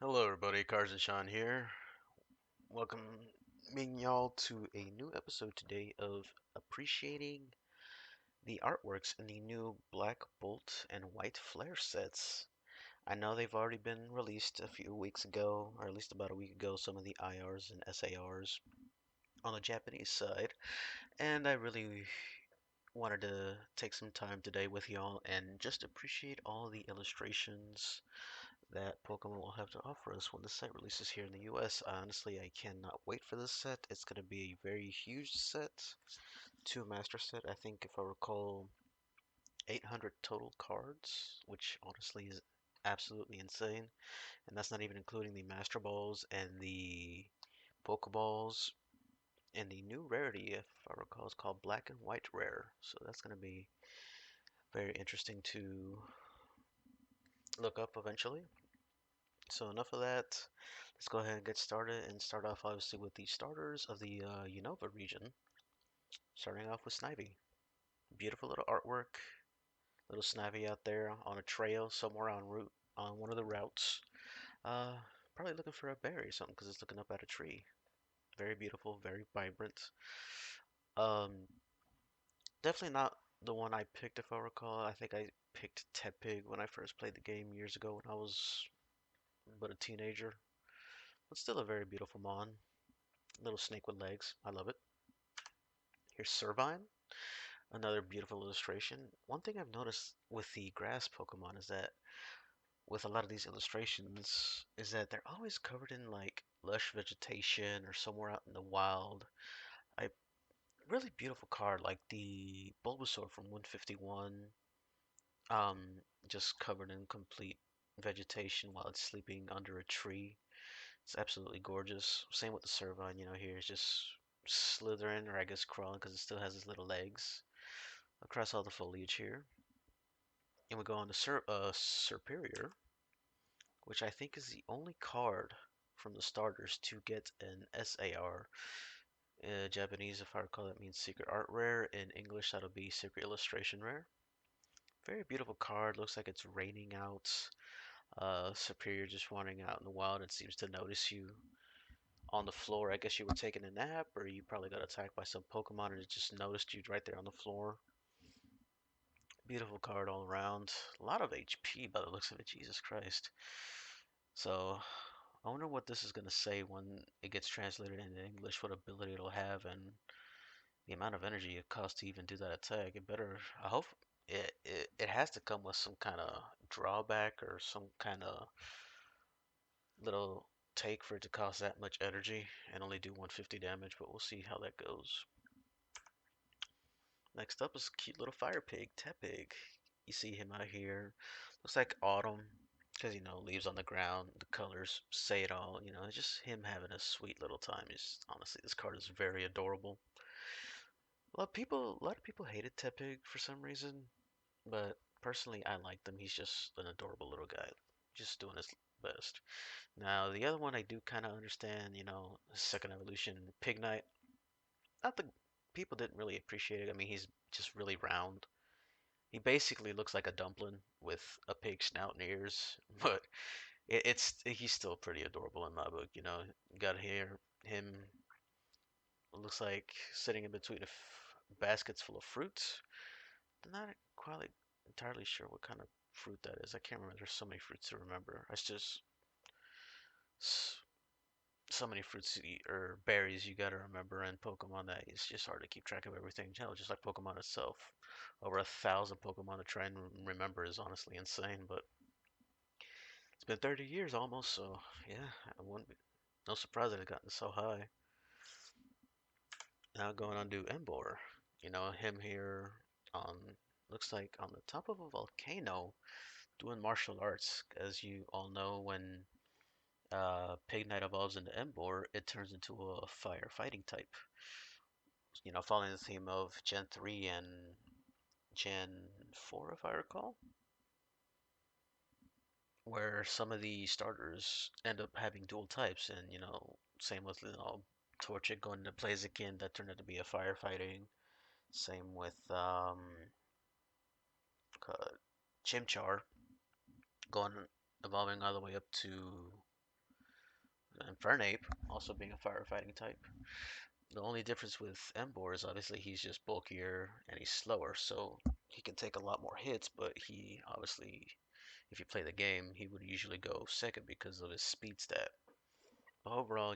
Hello, everybody. Cars and Sean here. Welcoming y'all to a new episode today of appreciating the artworks in the new Blackbolt and Whiteflare sets. I know they've already been released a few weeks ago, or at least about a week ago, some of the IRs and SARs on the Japanese side, and I really wanted to take some time today with y'all and just appreciate all the illustrations that Pokemon will have to offer us when the set releases here in the US. Honestly, I cannot wait for this set. It's going to be a very huge set, two master set. I think if I recall, 800 total cards, which honestly is absolutely insane. And that's not even including the Master Balls and the Pokeballs. And the new rarity, if I recall, is called Black and White Rare. So that's going to be very interesting to look up eventually. So enough of that. Let's go ahead and get started and start off obviously with the starters of the Unova region. Starting off with Snivy. Beautiful little artwork. Little Snivy out there on a trail somewhere on one of the routes. Uh, Probably looking for a berry or something because it's looking up at a tree. Very beautiful, very vibrant. Um, Definitely not the one I picked if I recall. I think I picked Tepig when I first played the game years ago when I was but a teenager. But still a very beautiful mon. Little snake with legs. I love it. Here's Servine, another beautiful illustration. One thing I've noticed with the grass Pokemon is that with a lot of these illustrations is that they're always covered in like lush vegetation or somewhere out in the wild. A really beautiful card like the Bulbasaur from 151, um, just covered in complete vegetation while it's sleeping under a tree. It's absolutely gorgeous. Same with the Servine, here it's just slithering or I guess crawling because it still has its little legs across all the foliage here. And we go on to Superior, which I think is the only card from the starters to get an SAR. Japanese, if I recall, that means Secret Art Rare. In English, that'll be Secret Illustration Rare. Very beautiful card. Looks like it's raining out. Superior just wandering out in the wild and seems to notice you on the floor. I guess you were taking a nap, or you probably got attacked by some Pokemon and it just noticed you right there on the floor. Beautiful card all around. A lot of HP by the looks of it, Jesus Christ. So, I wonder what this is going to say when it gets translated into English, what ability it'll have, and the amount of energy it costs to even do that attack. I hope it has to come with some kind of drawback or some kind of little take for it to cost that much energy and only do 150 damage, but we'll see how that goes. Next up is cute little fire pig, Tepig. You see him out here. Looks like autumn, because leaves on the ground. The colors say it all. It's just him having a sweet little time. Honestly, this card is very adorable. A lot of people hated Tepig for some reason, but personally, I liked him. He's just an adorable little guy, just doing his best. Now, the other one I do kind of understand. Second evolution, Pig Knight. Not the people didn't really appreciate it. I mean, he's just really round. He basically looks like a dumpling with a pig snout and ears, but he's still pretty adorable in my book. You got here him looks like sitting in between baskets full of fruits. I'm not quite entirely sure what kind of fruit that is. I can't remember. There's so many fruits to remember. It's just so many fruits or berries you gotta remember in Pokemon that it's just hard to keep track of everything. Just like Pokemon itself. Over 1,000 Pokemon to try and remember is honestly insane, but it's been 30 years almost, so yeah, I wouldn't be, no surprise that it gotten so high. Now going on to Embor. Him here on, looks like on the top of a volcano doing martial arts. As you all know, when Pig Knight evolves into Embor, it turns into a fire fighting type. Following the theme of Gen 3 and Gen 4, if I recall, where some of the starters end up having dual types, and same with Torchic going into Blaziken, that turned out to be a firefighting. Same with uh, Chimchar going evolving all the way up to Infernape, also being a firefighting type. The only difference with Embor is obviously he's just bulkier and he's slower, so he can take a lot more hits, but he obviously, if you play the game, he would usually go second because of his speed stat. But overall,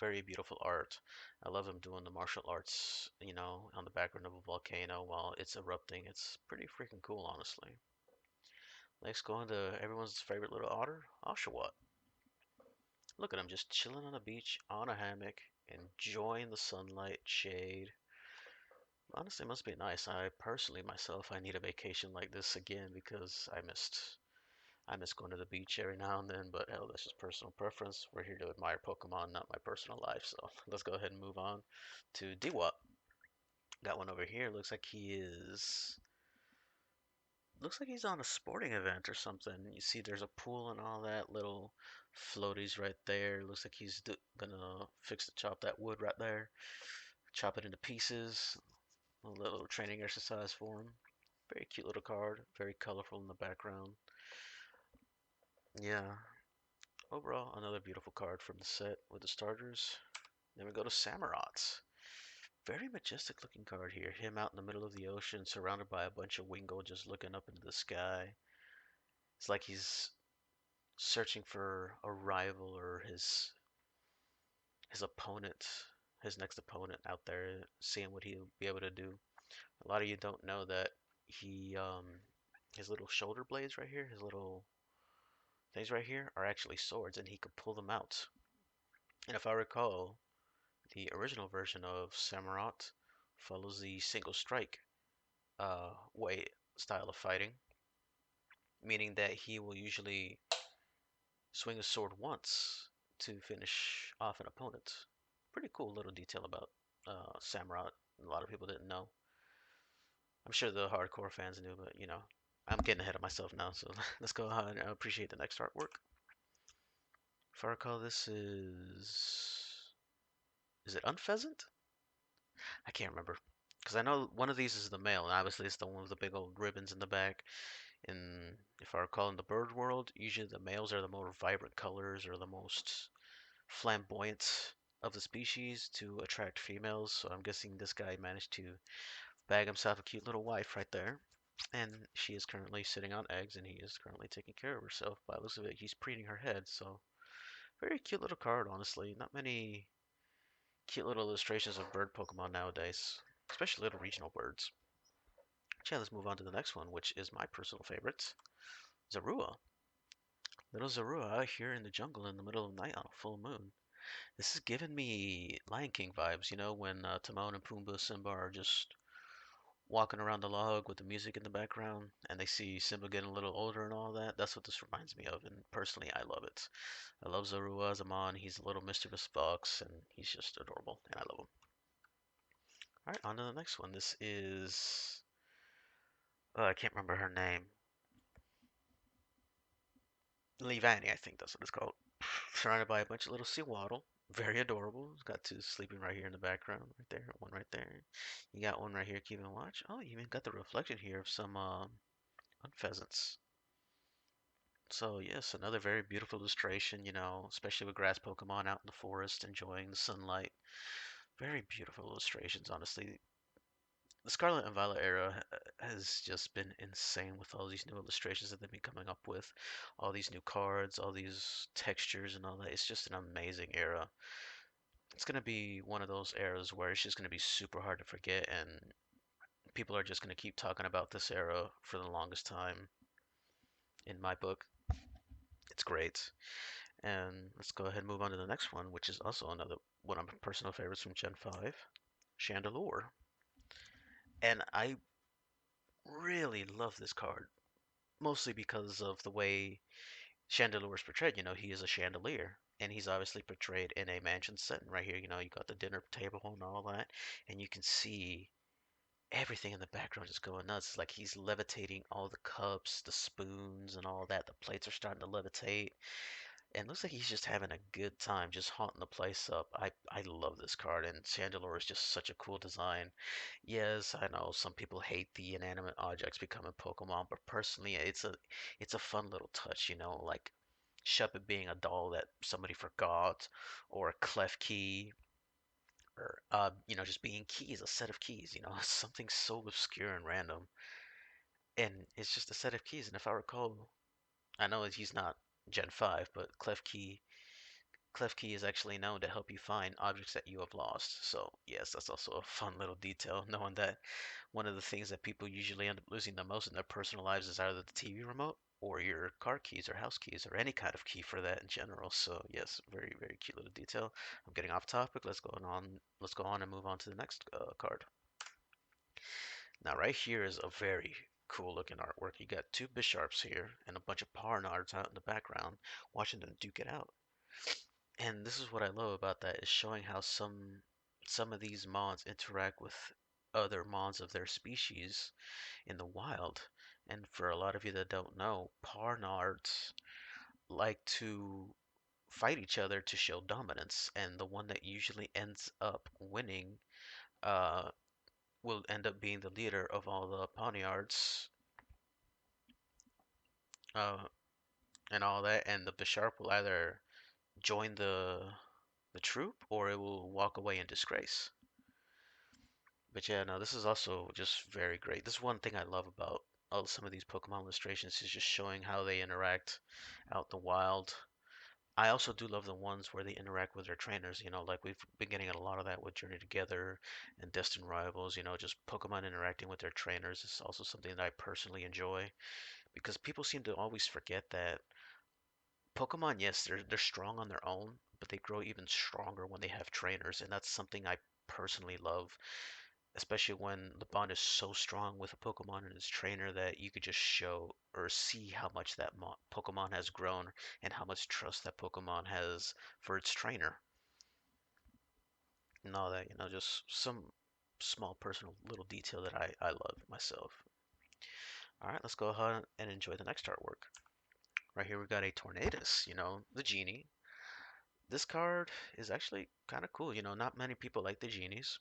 very beautiful art. I love him doing the martial arts, on the background of a volcano while it's erupting. It's pretty freaking cool, honestly. Next, going to everyone's favorite little otter, Oshawott. Look at him just chilling on a beach, on a hammock, enjoying the sunlight, shade. Honestly, it must be nice. I personally, myself, I need a vacation like this again because I miss going to the beach every now and then, but hell, that's just personal preference. We're here to admire Pokemon, not my personal life. So let's go ahead and move on to Dewott. Got one over here. Looks like he's on a sporting event or something. You see, there's a pool and all that. Little floaties right there. Looks like he's gonna fix to chop that wood right there. Chop it into pieces. A little training exercise for him. Very cute little card. Very colorful in the background. Yeah, overall, another beautiful card from the set with the starters. Then we go to Samurats. Very majestic looking card here. Him out in the middle of the ocean, surrounded by a bunch of Wingull just looking up into the sky. It's like he's searching for a rival or his opponent, his next opponent out there, seeing what he'll be able to do. A lot of you don't know that his little shoulder blades right here, his little things right here, are actually swords, and he could pull them out. And if I recall, the original version of Samurott follows the single strike way style of fighting, meaning that he will usually swing a sword once to finish off an opponent. Pretty cool little detail about Samurott. A lot of people didn't know. I'm sure the hardcore fans knew, but I'm getting ahead of myself now. So let's go ahead and appreciate the next artwork. If I recall, this is it Unpheasant? I can't remember. Because I know one of these is the male, and obviously it's the one with the big old ribbons in the back. And if I recall, in the bird world, usually the males are the more vibrant colors or the most flamboyant of the species to attract females. So I'm guessing this guy managed to bag himself a cute little wife right there. And she is currently sitting on eggs, and he is currently taking care of herself. By the looks of it, he's preening her head. So very cute little card, honestly. Not many cute little illustrations of bird Pokemon nowadays, especially little regional birds. Yeah, let's move on to the next one, which is my personal favorite, Zorua. Little Zorua out here in the jungle in the middle of the night on a full moon. This is giving me Lion King vibes, when Timon and Pumbaa Simba are just walking around the log with the music in the background and they see Simba getting a little older and all that. That's what this reminds me of, and personally, I love it. I love Zorua as a mon. He's a little mischievous fox, and he's just adorable, and I love him. All right, on to the next one. This is I can't remember her name. Leavanny, I think that's what it's called. Surrounded by a bunch of little sea waddle. Very adorable. It's got two sleeping right here in the background, right there, one right there. You got one right here keeping watch. Oh, you even got the reflection here of some pheasants. So yes, another very beautiful illustration, especially with grass Pokemon out in the forest enjoying the sunlight. Very beautiful illustrations, honestly. The Scarlet and Violet era has just been insane with all these new illustrations that they've been coming up with, all these new cards, all these textures and all that. It's just an amazing era. It's going to be one of those eras where it's just going to be super hard to forget, and people are just going to keep talking about this era for the longest time in my book. It's great. And let's go ahead and move on to the next one, which is also another one of my personal favorites from Gen 5, Chandelure. And I really love this card, mostly because of the way Chandelure is portrayed. He is a chandelier, and he's obviously portrayed in a mansion setting right here. You got the dinner table and all that, and you can see everything in the background is going nuts. It's like he's levitating all the cups, the spoons, and all that. The plates are starting to levitate. And looks like he's just having a good time, just haunting the place up. I love this card, and Chandelure is just such a cool design. Yes, I know some people hate the inanimate objects becoming Pokemon, but personally, it's a fun little touch. Like Shuppet being a doll that somebody forgot, or a clef key, or just being keys, a set of keys, something so obscure and random. And it's just a set of keys. And if I recall, I know he's not Gen 5, but Clef Key is actually known to help you find objects that you have lost. So yes, that's also a fun little detail, knowing that one of the things that people usually end up losing the most in their personal lives is either the TV remote or your car keys or house keys or any kind of key for that in general. So yes, very, very cute little detail. I'm getting off topic. Let's go on and move on to the next card. Now right here is a very cool looking artwork. You got two Bisharps here and a bunch of Parnards out in the background watching them duke it out. And this is what I love about that is showing how some of these mons interact with other mons of their species in the wild. And for a lot of you that don't know, Parnards like to fight each other to show dominance, and the one that usually ends up winning uh, will end up being the leader of all the Pawniards uh, and all that, and the Bisharp will either join the troop or it will walk away in disgrace. But yeah, no, this is also just very great. This is one thing I love about some of these Pokemon illustrations is just showing how they interact out in the wild. I also do love the ones where they interact with their trainers, like we've been getting a lot of that with Journey Together and Destined Rivals, just Pokemon interacting with their trainers is also something that I personally enjoy because people seem to always forget that Pokemon, yes, they're strong on their own, but they grow even stronger when they have trainers, and that's something I personally love, especially when the bond is so strong with a Pokemon and its trainer that you could just show or see how much that Pokemon has grown and how much trust that Pokemon has for its trainer. And all that, just some small personal little detail that I love myself. All right, let's go ahead and enjoy the next artwork. Right here we got a Tornadus, the genie. This card is actually kind of cool, not many people like the genies.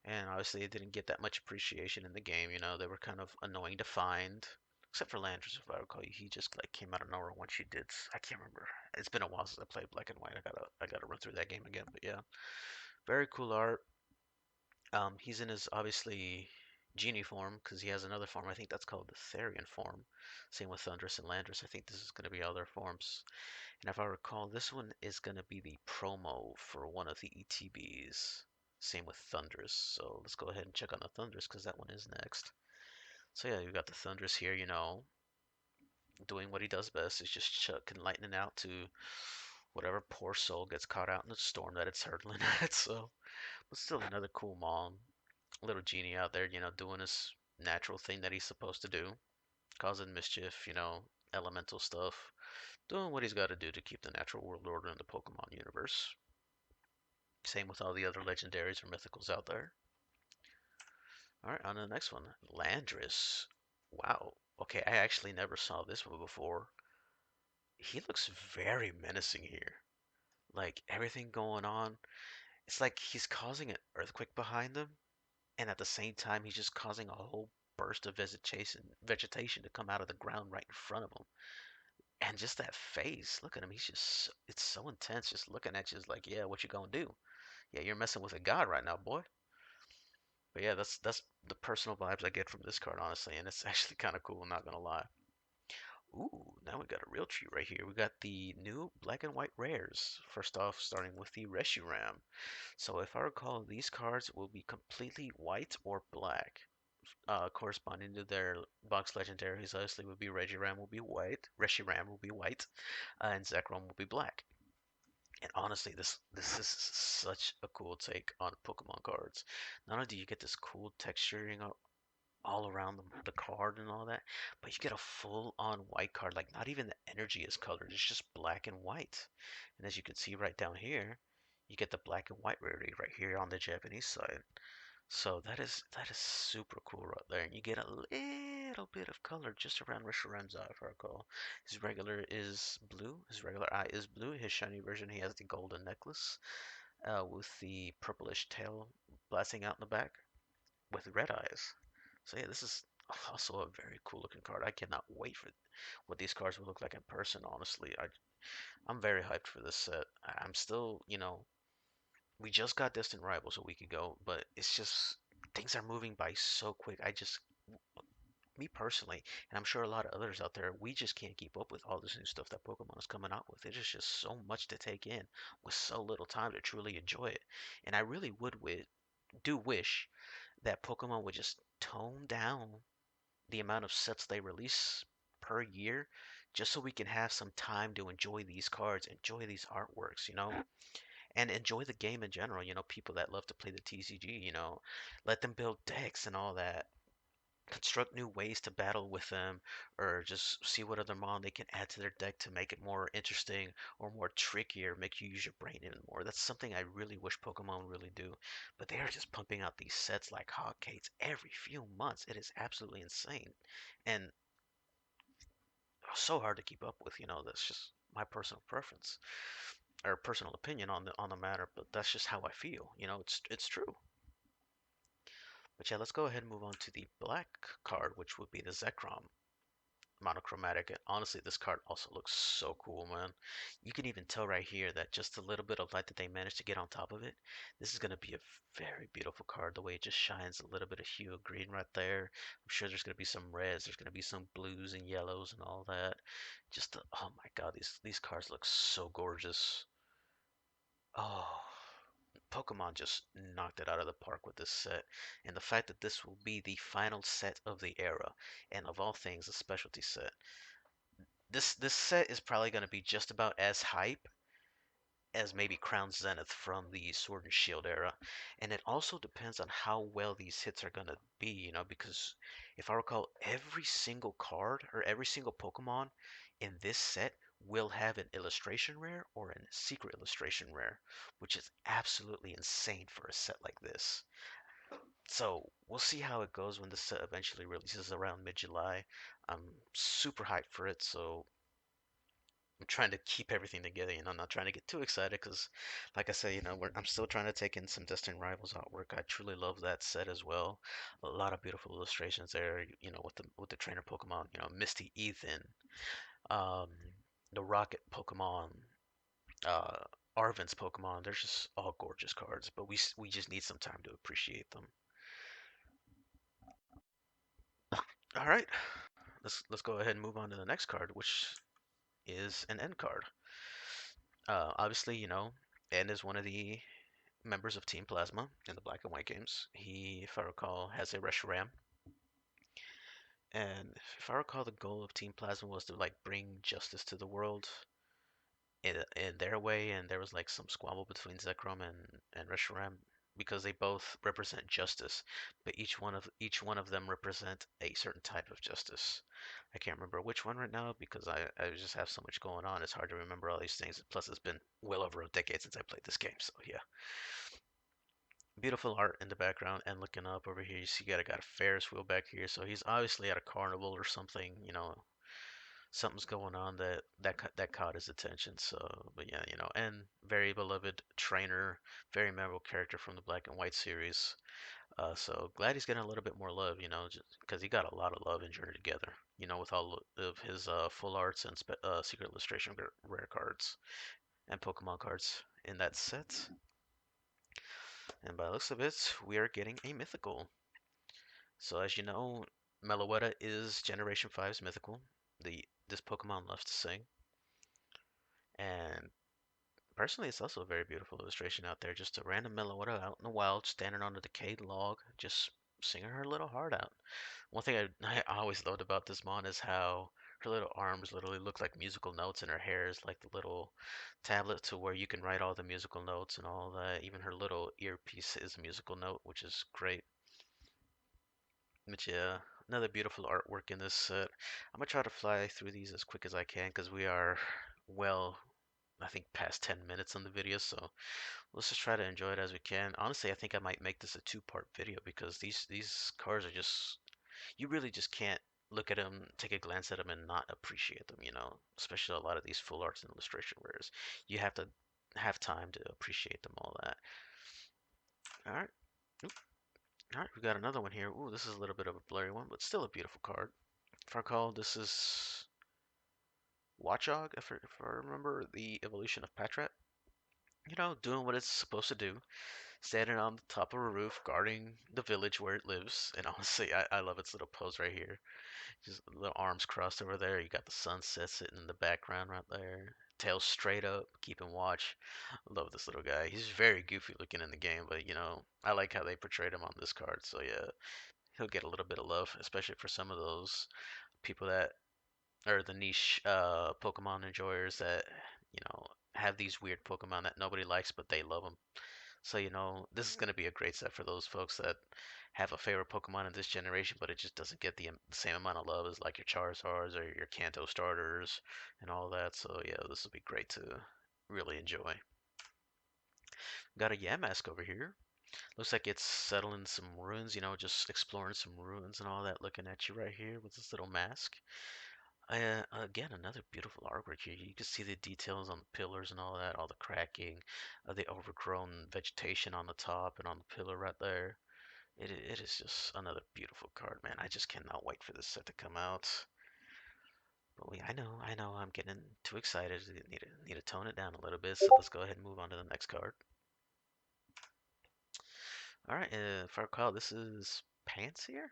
And obviously it didn't get that much appreciation in the game. They were kind of annoying to find, except for Landers, if I recall. He just like came out of nowhere once you did. I can't remember. It's been a while since I played Black and White. I gotta run through that game again. But yeah, very cool art. He's in his obviously genie form because he has another form. I think that's called the Therian form. Same with Thundurus and Landers. I think this is going to be other forms. And if I recall, this one is going to be the promo for one of the ETBs. Same with Thundurus. So let's go ahead and check on the Thundurus because that one is next. So yeah, you got the Thundurus here, doing what he does best is just chucking lightning out to whatever poor soul gets caught out in the storm that it's hurtling at. So, but still another cool mom, little genie out there, doing his natural thing that he's supposed to do, causing mischief, elemental stuff, doing what he's got to do to keep the natural world order in the Pokemon universe. Same with all the other legendaries or mythicals out there. All right, on to the next one. Landris. Wow. Okay, I actually never saw this one before. He looks very menacing here. Like everything going on. It's like he's causing an earthquake behind him, and at the same time he's just causing a whole burst of vegetation to come out of the ground right in front of him. And just that face, look at him. It's so intense just looking at you. It's like, yeah, what you gonna do? Yeah, you're messing with a god right now, boy. But yeah, that's the personal vibes I get from this card, honestly, and it's actually kind of cool. I'm not gonna lie. Ooh, now we got a real treat right here. We got the new black and white rares. First off, starting with the Reshiram. So if I recall, these cards will be completely white or black, corresponding to their box legendaries. Obviously, would be Regiram will be white, Reshiram will be white, and Zekrom will be black. And honestly, this is such a cool take on Pokemon cards. Not only do you get this cool texturing all around the card and all that, but you get a full-on white card. Like not even the energy is colored; it's just black and white. And as you can see right down here, you get the black and white rarity right here on the Japanese side. So that is super cool right there, and you get a little bit of color just around Reshiram's eye, if I recall. His regular is blue. His regular eye is blue. His shiny version, he has the golden necklace with the purplish tail blasting out in the back with red eyes. So yeah, this is Also a very cool looking card. I cannot wait for what these cards will look like in person, honestly. I'm very hyped for this set. I'm still, we just got Distant Rivals a week ago, but it's just things are moving by so quick. Me personally, and I'm sure a lot of others out there, we just can't keep up with all this new stuff that Pokemon is coming out with. It is just so much to take in with so little time to truly enjoy it. And I really do wish that Pokemon would just tone down the amount of sets they release per year just so we can have some time to enjoy these cards, enjoy these artworks, and enjoy the game in general. People that love to play the TCG, let them build decks and all that. Construct new ways to battle with them, or just see what other mon they can add to their deck to make it more interesting or more trickier, make you use your brain even more. That's something I really wish Pokemon really do. But they are just pumping out these sets like hotcakes every few months. It is absolutely insane. And so hard to keep up with. That's just my personal preference or personal opinion on the matter, but that's just how I feel. It's true. But yeah, let's go ahead and move on to the black card, which would be the Zekrom monochromatic. And honestly, this card also looks so cool, man. You can even tell right here that just a little bit of light that they managed to get on top of it. This is going to be a very beautiful card. The way it just shines a little bit of hue of green right there. I'm sure there's going to be some reds. There's going to be some blues and yellows and all that. Oh my God, these cards look so gorgeous. Oh, Pokemon just knocked it out of the park with this set. And the fact that this will be the final set of the era, and of all things, a specialty set. This set is probably going to be just about as hype as maybe Crown Zenith from the Sword and Shield era. And it also depends on how well these hits are going to be, because if I recall, every single card or every single Pokemon in this set will have an illustration rare or a secret illustration rare, which is absolutely insane for a set like this. So we'll see how it goes when the set eventually releases around mid-July. I'm super hyped for it, so I'm trying to keep everything together, not trying to get too excited because, like I said, I'm still trying to take in some Distant Rivals artwork. I truly love that set as well. A lot of beautiful illustrations there, with the trainer Pokemon, Misty Ethan, um, the Rocket Pokemon, uh, Arven's Pokemon. They're just all gorgeous cards, but we just need some time to appreciate them. All right, let's go ahead and move on to the next card, which is an end card. Obviously, N is one of the members of Team Plasma in the Black and White games. He, if I recall, has a Reshiram. And if I recall, the goal of Team Plasma was to like bring justice to the world in their way, and there was like some squabble between Zekrom and Reshiram because they both represent justice, but each one of them represent a certain type of justice. I can't remember which one right now because I just have so much going on. It's hard to remember all these things. Plus, it's been well over a decade since I played this game, so yeah. Beautiful art in the background, and looking up over here, you see got a Ferris wheel back here, so he's obviously at a carnival or something. Something's going on that caught his attention. So, but yeah, and very beloved trainer, very memorable character from the Black and White series. So glad he's getting a little bit more love, just because he got a lot of love in Journey Together, with all of his full arts and secret illustration rare cards and Pokemon cards in that set. And by the looks of it, we are getting a mythical. So as you know, Meloetta is Generation 5's mythical. This Pokemon loves to sing. And personally, it's also a very beautiful illustration out there. Just a random Meloetta out in the wild, standing on a decayed log, just singing her little heart out. One thing I always loved about this mon is how her little arms literally look like musical notes, and her hair is like the little tablet to where you can write all the musical notes and all that. Even her little earpiece is a musical note, which is great. But yeah, another beautiful artwork in this set. I'm gonna try to fly through these as quick as I can because we are, well, I think past 10 minutes on the video, so let's just try to enjoy it as we can. Honestly, I think I might make this a two-part video because these cars are just, you really just can't look at them, take a glance at them, and not appreciate them, especially a lot of these full arts and illustration rares. You have to have time to appreciate them, all that. All right. All right, we got another one here. Ooh, this is a little bit of a blurry one, but still a beautiful card. If I recall, this is Watchog, if I remember the evolution of Patrat. You know, doing what it's supposed to do, standing on the top of a roof, guarding the village where it lives. And honestly, I love its little pose right here. Just little arms crossed over there. You got the sunset sitting in the background right there. Tail straight up, keeping watch. Love this little guy. He's very goofy looking in the game, but you know, I like how they portrayed him on this card. So yeah, he'll get a little bit of love, especially for some of those people that are the niche Pokemon enjoyers that you know have these weird Pokemon that nobody likes, but they love them. So, you know, this is going to be a great set for those folks that have a favorite Pokemon in this generation, but it just doesn't get the same amount of love as like your Charizards or your Kanto starters and all that. So, yeah, this will be great to really enjoy. Got a Yamask over here. Looks like it's settling some ruins, you know, just exploring some ruins and all that, looking at you right here with this little mask. Again, another beautiful artwork here. You can see the details on the pillars and all that, all the cracking, the overgrown vegetation on the top and on the pillar right there. It is just another beautiful card, man. I just cannot wait for this set to come out. But I know, I'm getting too excited. Need to tone it down a little bit. So let's go ahead and move on to the next card. All right, if I recall, this is Panseer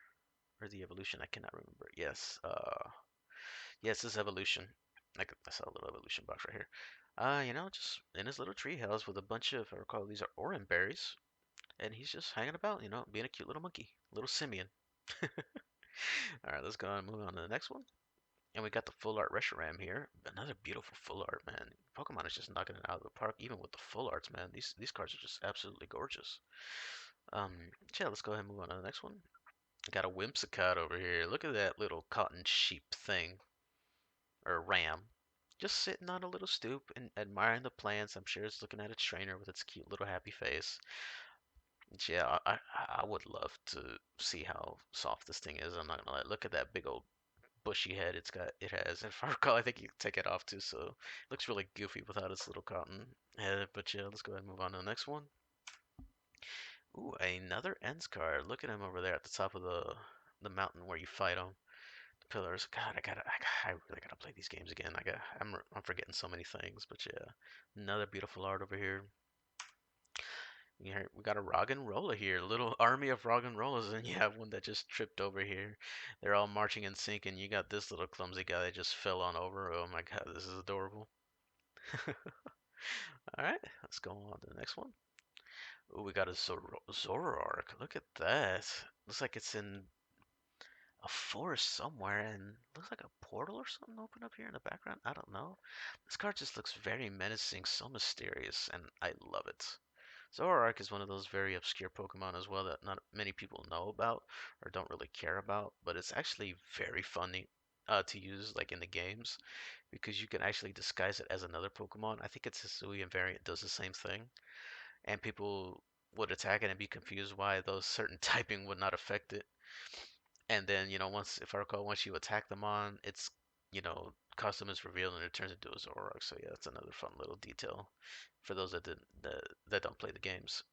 or the evolution. I cannot remember. Yes, yes, this is evolution. I saw a little evolution box right here. You know, just in his little treehouse with a bunch of, if I recall, these are orange berries, and he's just hanging about, you know, being a cute little monkey, little simian. All right, let's go and move on to the next one. And we got the full art Reshiram here. Another beautiful full art, man. Pokemon is just knocking it out of the park, even with the full arts, man. These cards are just absolutely gorgeous. Um, yeah, let's go ahead and move on to the next one. Got a Whimsicott over here. Look at that little cotton sheep thing, or ram. Just sitting on a little stoop and admiring the plants. I'm sure it's looking at its trainer with its cute little happy face. Yeah, I would love to see how soft this thing is. I'm not gonna lie. Look at that big old bushy head it has. If I recall, I think you can take it off too, so it looks really goofy without its little cotton head. But yeah, let's go ahead and move on to the next one. Ooh, another Ends card. Look at him over there at the top of the mountain where you fight him. The pillars. God, I really gotta play these games again. I'm forgetting so many things. But yeah, another beautiful art over here. We got a Roggenrola here, a little army of Roggenrolas, and you have one that just tripped over here. They're all marching in sync, and you got this little clumsy guy that just fell on over. Oh my god, this is adorable. Alright, let's go on to the next one. Oh, we got a Zoroark. Look at that. Looks like it's in a forest somewhere, and looks like a portal or something open up here in the background. I don't know. This card just looks very menacing, so mysterious, and I love it. Zoroark is one of those very obscure Pokemon as well that not many people know about or don't really care about, but it's actually very funny to use like in the games because you can actually disguise it as another Pokemon. I think its Hisuian variant does the same thing, and people would attack it and be confused why those certain typing would not affect it. And then, you know, once, if I recall, once you attack them on, its, you know, costume is revealed and it turns into a Zoroark. So yeah, it's another fun little detail for those that don't play the games.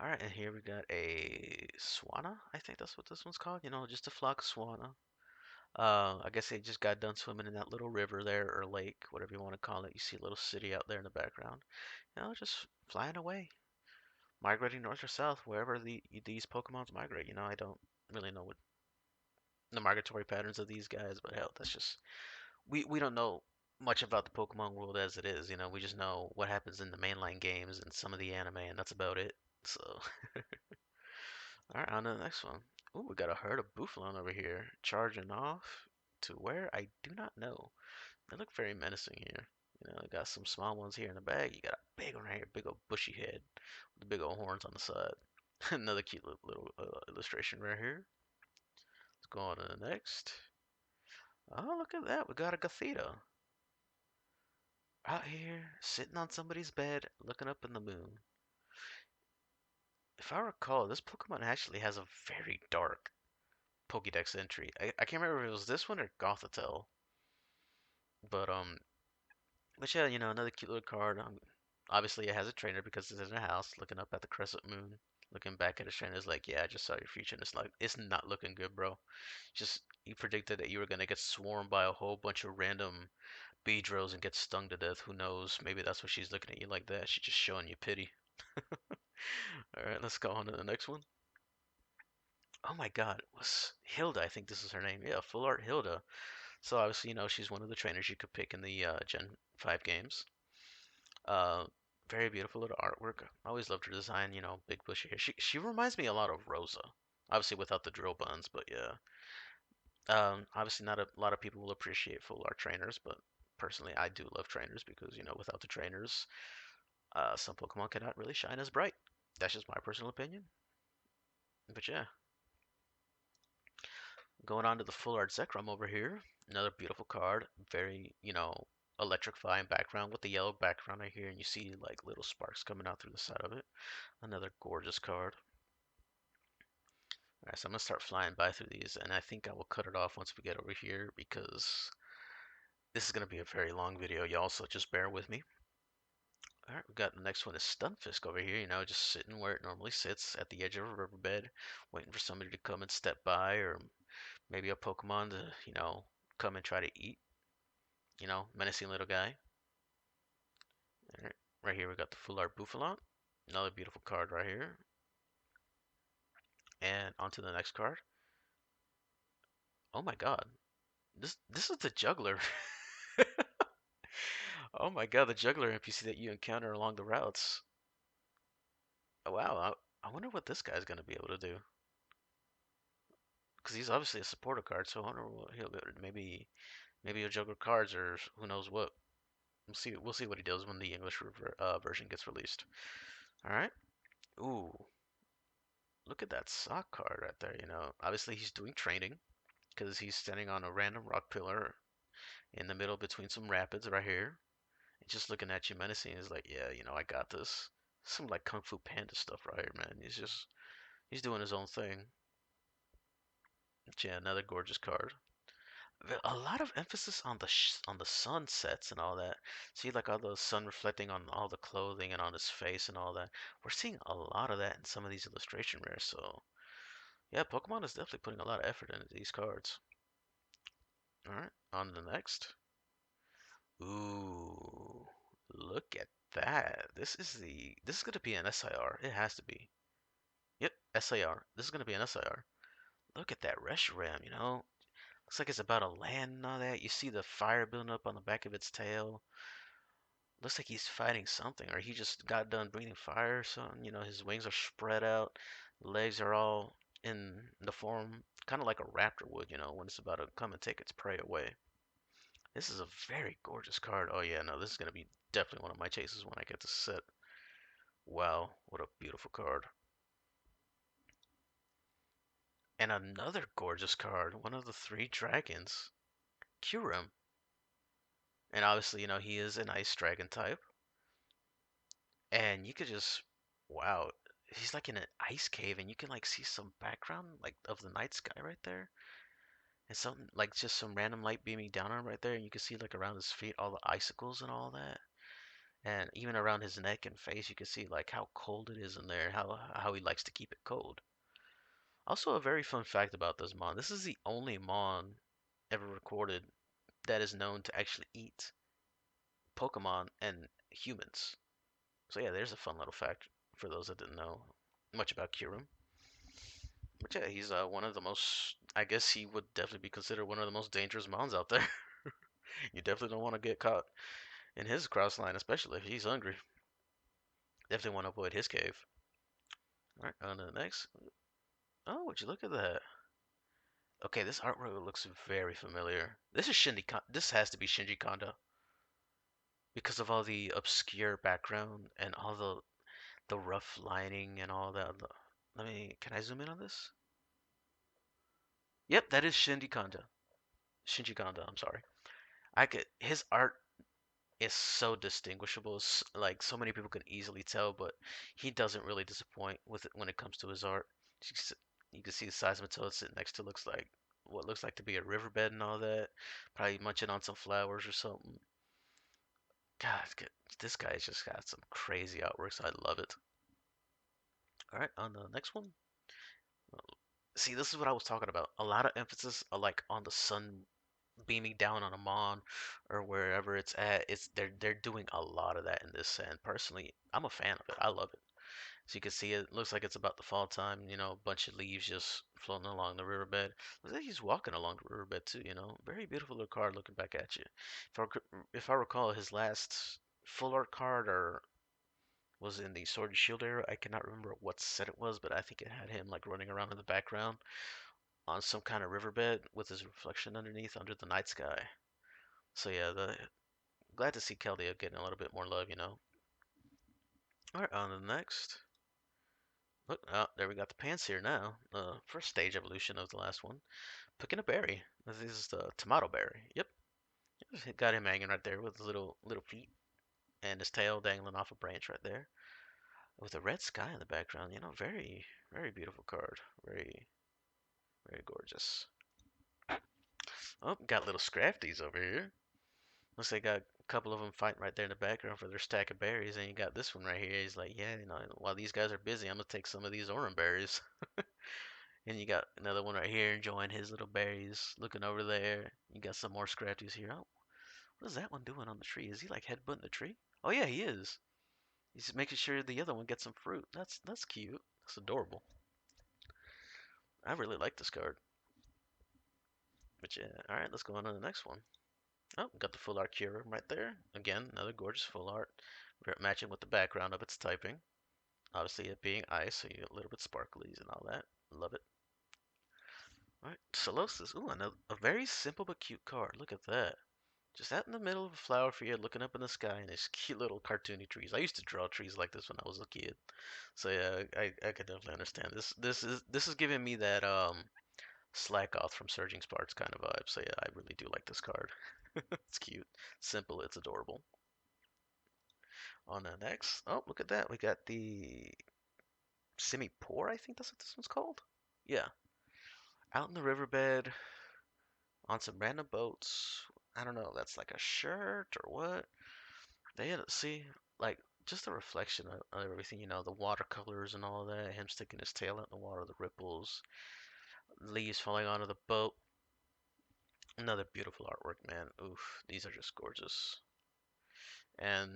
All right, and here we got a Swanna. I think that's what this one's called. You know, just a flock of Swanna. I guess they just got done swimming in that little river there, or lake, whatever you want to call it. You see a little city out there in the background. You know, just flying away, migrating north or south, wherever these Pokemons migrate. You know, I don't really know what the migratory patterns of these guys, but hell, that's just we don't know much about the Pokemon world as it is. You know, we just know what happens in the mainline games and some of the anime, and that's about it. So, all right, on to the next one. Ooh, we got a herd of Buffalon over here, charging off to where I do not know. They look very menacing here. You know, got some small ones here in the back. You got a big one right here, big old bushy head with the big old horns on the side. Another cute little illustration right here. Let's go on to the next. Oh, look at that. We got a Gothita out here sitting on somebody's bed looking up in the moon. If I recall, this Pokemon actually has a very dark Pokédex entry. I can't remember if it was this one or Gothitelle. But but yeah, you know, another cute little card. Obviously it has a trainer because it's in a house looking up at the crescent moon. Looking back at his trainer, is like, yeah, I just saw your future, and it's not looking good, bro. Just you predicted that you were gonna get swarmed by a whole bunch of random Beedrills and get stung to death. Who knows? Maybe that's why she's looking at you like that. She's just showing you pity. All right, let's go on to the next one. Oh my God, it was Hilda? I think this is her name. Yeah, Full Art Hilda. So obviously, she's one of the trainers you could pick in the Gen 5 games. Uh, Very beautiful little artwork. I always loved her design. Big bushy hair. She reminds me a lot of Rosa. Obviously without the drill buns, but yeah. Obviously not a lot of people will appreciate full art trainers, but personally I do love trainers because without the trainers, some Pokemon cannot really shine as bright. That's just my personal opinion. But yeah, going on to the full art Zekrom over here. Another beautiful card. Very, electrifying background with the yellow background right here, and you see like little sparks coming out through the side of it. Another gorgeous card. Alright, so I'm gonna start flying by through these, and I think I will cut it off once we get over here because this is gonna be a very long video, y'all, so just bear with me. Alright, we got the next one is Stunfisk over here, just sitting where it normally sits at the edge of a riverbed, waiting for somebody to come and step by, or maybe a Pokemon to, come and try to eat. Menacing little guy. Alright, right here we got the Full Art Bouffalon. Another beautiful card right here. And on to the next card. Oh my god. This is the juggler. Oh my god, the juggler NPC that you encounter along the routes. Oh, wow, I wonder what this guy's gonna be able to do. Because he's obviously a supporter card, so I wonder what he'll be able to, maybe he'll juggle cards or who knows what. We'll see what he does when the English version gets released. All right. Ooh, look at that sock card right there. Obviously he's doing training because he's standing on a random rock pillar in the middle between some rapids right here. And just looking at you menacing is like, yeah, I got this. Some like Kung Fu Panda stuff right here, man. He's doing his own thing. But yeah, another gorgeous card. A lot of emphasis on the sunsets and all that. See, like all the sun reflecting on all the clothing and on his face and all that. We're seeing a lot of that in some of these illustration rares. So yeah, Pokemon is definitely putting a lot of effort into these cards. All right, on to the next. Ooh, look at that. This is gonna be an SIR. It has to be. Yep, SIR. This is gonna be an SIR. Look at that Reshiram, Looks like it's about to land and all that. You see the fire building up on the back of its tail. Looks like he's fighting something, or he just got done breathing fire or something. His wings are spread out, legs are all in the form, kind of like a raptor would, when it's about to come and take its prey away. This is a very gorgeous card. Oh yeah, no, this is gonna be definitely one of my chases when I get this set. Wow, what a beautiful card. And another gorgeous card, one of the three dragons, Kyurem. And obviously, he is an ice dragon type. And you could just, wow, he's like in an ice cave, and you can like see some background like of the night sky right there, and something like just some random light beaming down on him right there, and you can see like around his feet all the icicles and all that, and even around his neck and face, you can see like how cold it is in there, how he likes to keep it cold. Also, a very fun fact about this Mon: this is the only Mon ever recorded that is known to actually eat Pokemon and humans. So yeah, there's a fun little fact for those that didn't know much about Kyurem. But yeah, he's one of the most. I guess he would definitely be considered one of the most dangerous mons out there. You definitely don't want to get caught in his cross line, especially if he's hungry. Definitely want to avoid his cave. All right, on to the next. Oh, would you look at that? Okay, this artwork looks very familiar. This is Shinji. This has to be Shinji Kanda because of all the obscure background and all the rough lining and all that. Let me. Can I zoom in on this? Yep, that is Shinji Kanda. Shinji Kanda. I'm sorry. I could. His art is so distinguishable. Like so many people can easily tell, but he doesn't really disappoint with it when it comes to his art. You can see the Seismitoad sitting next to looks like what looks like to be a riverbed and all that. Probably munching on some flowers or something. God, this guy's just got some crazy artworks. I love it. All right, on the next one. See, this is what I was talking about. A lot of emphasis like on the sun beaming down on a mon or wherever it's at. It's they're doing a lot of that in this, and personally, I'm a fan of it. I love it. So you can see it looks like it's about the fall time. You know, a bunch of leaves just floating along the riverbed. Looks like he's walking along the riverbed too. You know, very beautiful little card looking back at you. If I recall, his last full art card or was in the Sword and Shield era. I cannot remember what set it was, but I think it had him like running around in the background on some kind of riverbed with his reflection underneath under the night sky. So yeah, the glad to see Keldeo getting a little bit more love, you know. All right, on to the next. Look, oh, there we got the pants here now. First stage evolution of the last one. Picking a berry. This is the tomato berry. Yep, got him hanging right there with his little feet and his tail dangling off a branch right there, with a red sky in the background. You know, very beautiful card. Very gorgeous. Oh, got little Scrafties over here. Looks like got a couple of them fighting right there in the background for their stack of berries, and you got this one right here. He's like, yeah, you know, while these guys are busy, I'm gonna take some of these orange berries. And you got another one right here enjoying his little berries, looking over there. You got some more Scrafties here. Oh, what is that one doing on the tree? Is he like headbutting the tree? Oh yeah, he is. He's making sure the other one gets some fruit. That's cute. That's adorable. I really like this card. But yeah, all right, let's go on to the next one. Oh, got the full art Cura right there. Again, another gorgeous full art. Matching with the background of its typing. Obviously, it being ice, so you get a little bit sparklies and all that. Love it. Alright, Solosis. Ooh, a very simple but cute card. Look at that. Just out in the middle of a flower field, looking up in the sky, and these cute little cartoony trees. I used to draw trees like this when I was a kid, so yeah, I could definitely understand this. This is giving me that Slack Off from Surging Sparks kind of vibe. So yeah, I really do like this card. It's cute, simple, it's adorable. On the next, oh look at that, we got the Semi-Poor. I think that's what this one's called. Yeah, out in the riverbed on some random boats. I don't know, that's like a shirt or what. They had see like just the reflection of everything, you know, the watercolors and all that. Him sticking his tail out in the water, the ripples, leaves falling onto the boat. Another beautiful artwork, man. Oof, these are just gorgeous. And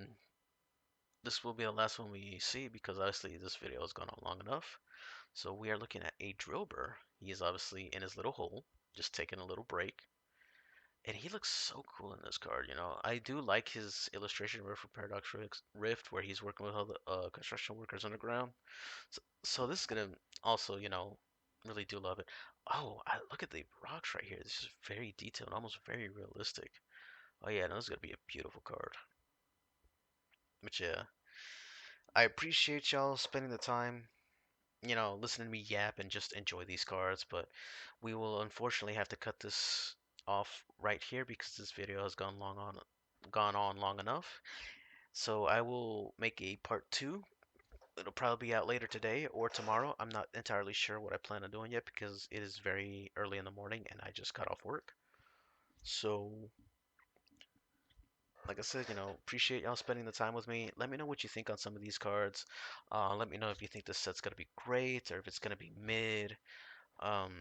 this will be the last one we see because obviously this video has gone on long enough. So we are looking at a Drillbur. He is obviously in his little hole, just taking a little break. And he looks so cool in this card, you know. I do like his illustration rift for Paradox Rift, where he's working with all the construction workers underground. So this is gonna also, you know, really do love it. Oh, look at the rocks right here. This is very detailed, almost very realistic. Oh yeah, no, this is gonna be a beautiful card. But yeah, I appreciate y'all spending the time, you know, listening to me yap and just enjoy these cards. But we will unfortunately have to cut this off right here because this video has gone on long enough. So I will make a part two. It'll probably be out later today or tomorrow. I'm not entirely sure what I plan on doing yet because it is very early in the morning and I just got off work. So, like I said, you know, appreciate y'all spending the time with me. Let me know what you think on some of these cards. Let me know if you think this set's gonna be great or if it's gonna be mid. Um,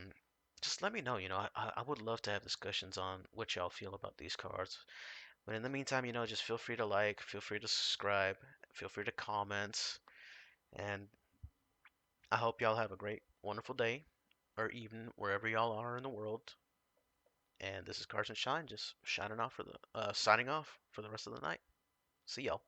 just let me know. You know, I would love to have discussions on what y'all feel about these cards. But in the meantime, you know, just feel free to like, feel free to subscribe, feel free to comment, and I hope y'all have a great, wonderful day or evening wherever y'all are in the world. And this is Carson Shine, just shining off for the signing off for the rest of the night. See y'all.